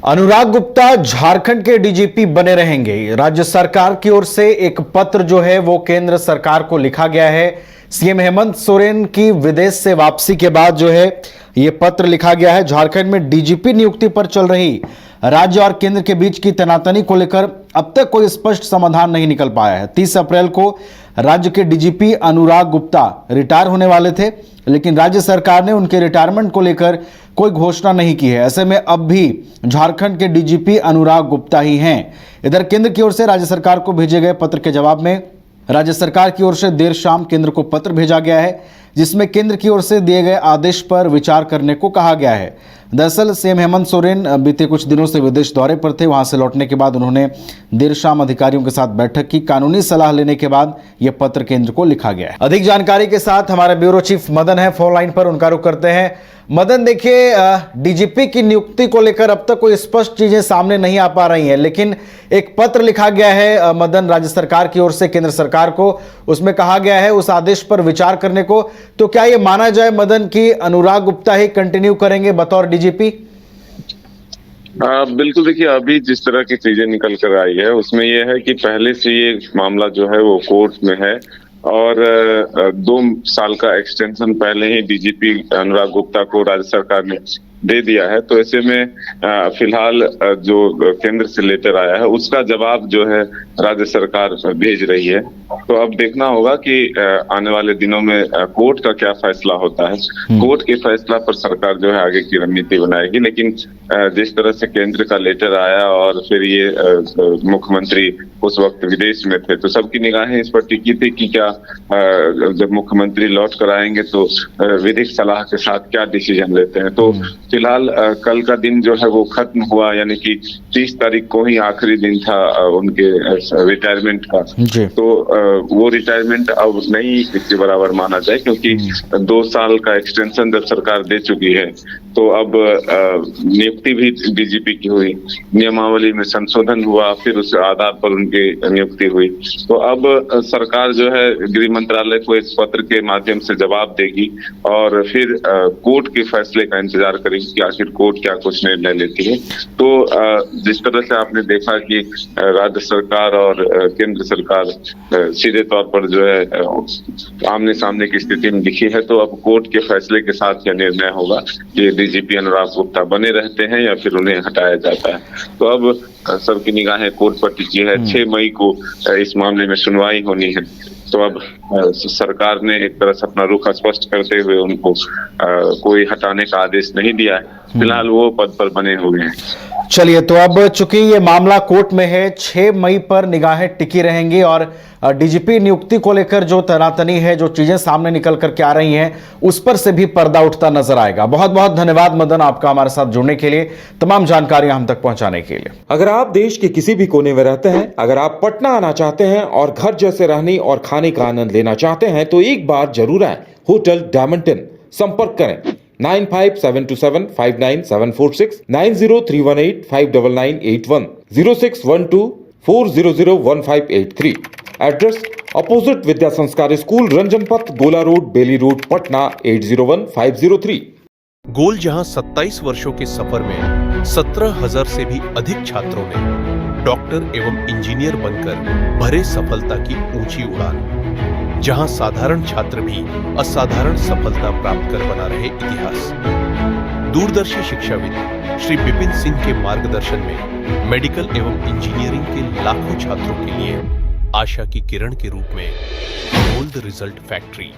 अनुराग गुप्ता झारखंड के डीजीपी बने रहेंगे। राज्य सरकार की ओर से एक पत्र जो है वो केंद्र सरकार को लिखा गया है। सीएम हेमंत सोरेन की विदेश से वापसी के बाद जो है ये पत्र लिखा गया है। झारखंड में डीजीपी नियुक्ति पर चल रही राज्य और केंद्र के बीच की तनातनी को लेकर अब तक कोई स्पष्ट समाधान नहीं निकल पाया है। 30 अप्रैल को राज्य के डीजीपी अनुराग गुप्ता रिटायर होने वाले थे, लेकिन राज्य सरकार ने उनके रिटायरमेंट को लेकर कोई घोषणा नहीं की है। ऐसे में अब भी झारखंड के डीजीपी अनुराग गुप्ता ही हैं। इधर केंद्र की ओर से राज्य सरकार को भेजे गए पत्र के जवाब में राज्य सरकार की ओर से देर शाम केंद्र को पत्र भेजा गया है, जिसमें केंद्र की ओर से दिए गए आदेश पर विचार करने को कहा गया है। दरअसल सीएम हेमंत सोरेन बीते कुछ दिनों से विदेश दौरे पर थे। वहां से लौटने के बाद उन्होंने देर शाम अधिकारियों के साथ बैठक की। कानूनी सलाह लेने के बाद यह पत्र केंद्र को लिखा गया है। अधिक जानकारी के साथ हमारे ब्यूरो चीफ मदन है फोन लाइन पर, उनका रुख करते हैं। मदन, देखिए डीजीपी की नियुक्ति को लेकर अब तक कोई स्पष्ट चीजें सामने नहीं आ पा रही हैं, लेकिन एक पत्र लिखा गया है मदन राज्य सरकार की ओर से केंद्र सरकार को। उसमें कहा गया है उस आदेश पर विचार करने को। तो क्या ये माना जाए मदन कि अनुराग गुप्ता ही कंटिन्यू करेंगे बतौर डीजीपी? बिल्कुल, देखिए अभी जिस तरह की चीजें निकल कर आई है उसमें यह है कि पहले से ये मामला जो है वो कोर्ट में है और 2 साल का एक्सटेंशन पहले ही डीजीपी अनुराग गुप्ता को राज्य सरकार ने दे दिया है। तो ऐसे में फिलहाल जो केंद्र से लेटर आया है उसका जवाब जो है राज्य सरकार भेज रही है। तो अब देखना होगा कि आने वाले दिनों में कोर्ट का क्या फैसला होता है। कोर्ट के फैसला पर सरकार जो है आगे की रणनीति बनाएगी। लेकिन जिस तरह से केंद्र का लेटर आया और फिर ये मुख्यमंत्री उस वक्त विदेश में थे, तो सबकी निगाहें इस पर टिकी थी कि क्या जब मुख्यमंत्री लौट कर आएंगे तो विधिक सलाह के साथ क्या डिसीजन लेते हैं। तो फिलहाल कल का दिन जो है वो खत्म हुआ, यानी कि 30 तारीख को ही आखिरी दिन था उनके रिटायरमेंट का। तो वो रिटायरमेंट अब नहीं इसके बराबर माना जाए, क्योंकि 2 साल का एक्सटेंशन जब सरकार दे चुकी है तो अब नियुक्ति भी डीजीपी की हुई, नियमावली में संशोधन हुआ, फिर उस आधार पर उनकी नियुक्ति हुई। तो अब सरकार जो है गृह मंत्रालय को एक पत्र के माध्यम से जवाब देगी और फिर कोर्ट के फैसले का इंतजार करेगी कि आखिर कोर्ट क्या कुछ निर्णय लेती है। तो जिस तरह से आपने देखा कि राज्य सरकार और केंद्र सरकार सीधे तौर पर जो है आमने सामने की स्थिति में दिखी है, तो अब कोर्ट के फैसले के साथ यह निर्णय होगा कि डीजीपी अनुराग गुप्ता बने रहते हैं या फिर उन्हें हटाया जाता है। तो अब सबकी निगाहें कोर्ट पर टिकी है। 6 मई को इस मामले में सुनवाई होनी है। तो अब सरकार ने एक तरह से अपना रुख स्पष्ट करते हुए उनको कोई हटाने का आदेश नहीं दिया है। फिलहाल वो पद पर बने हुए हैं। चलिए, तो अब चूंकि ये मामला कोर्ट में है, 6 मई पर निगाहें टिकी रहेंगी और डीजीपी नियुक्ति को लेकर जो तनातनी है, जो चीजें सामने निकल करके आ रही हैं, उस पर से भी पर्दा उठता नजर आएगा। बहुत बहुत धन्यवाद मदन आपका हमारे साथ जुड़ने के लिए, तमाम जानकारियां हम तक पहुंचाने के लिए। अगर आप देश के किसी भी कोने में रहते हैं, अगर आप पटना आना चाहते हैं और घर जैसे रहने और खाने का आनंद लेना चाहते हैं, तो एक बार जरूर आए होटल डायमंड इन। संपर्क करें 9572759746, 9031859981, 0612400153। एड्रेस अपोजिट विद्या संस्कार स्कूल, रंजन पथ, गोला रोड, बेली रोड, पटना 801503। गोल जहां 27 वर्षों के सफर में 17,000 से भी अधिक छात्रों ने डॉक्टर एवं इंजीनियर बनकर भरे सफलता की ऊंची उड़ान, जहां साधारण छात्र भी असाधारण सफलता प्राप्त कर बना रहे इतिहास। दूरदर्शी शिक्षाविद श्री विपिन सिंह के मार्गदर्शन में मेडिकल एवं इंजीनियरिंग के लाखों छात्रों के लिए आशा की किरण के रूप में गोल्ड रिजल्ट फैक्ट्री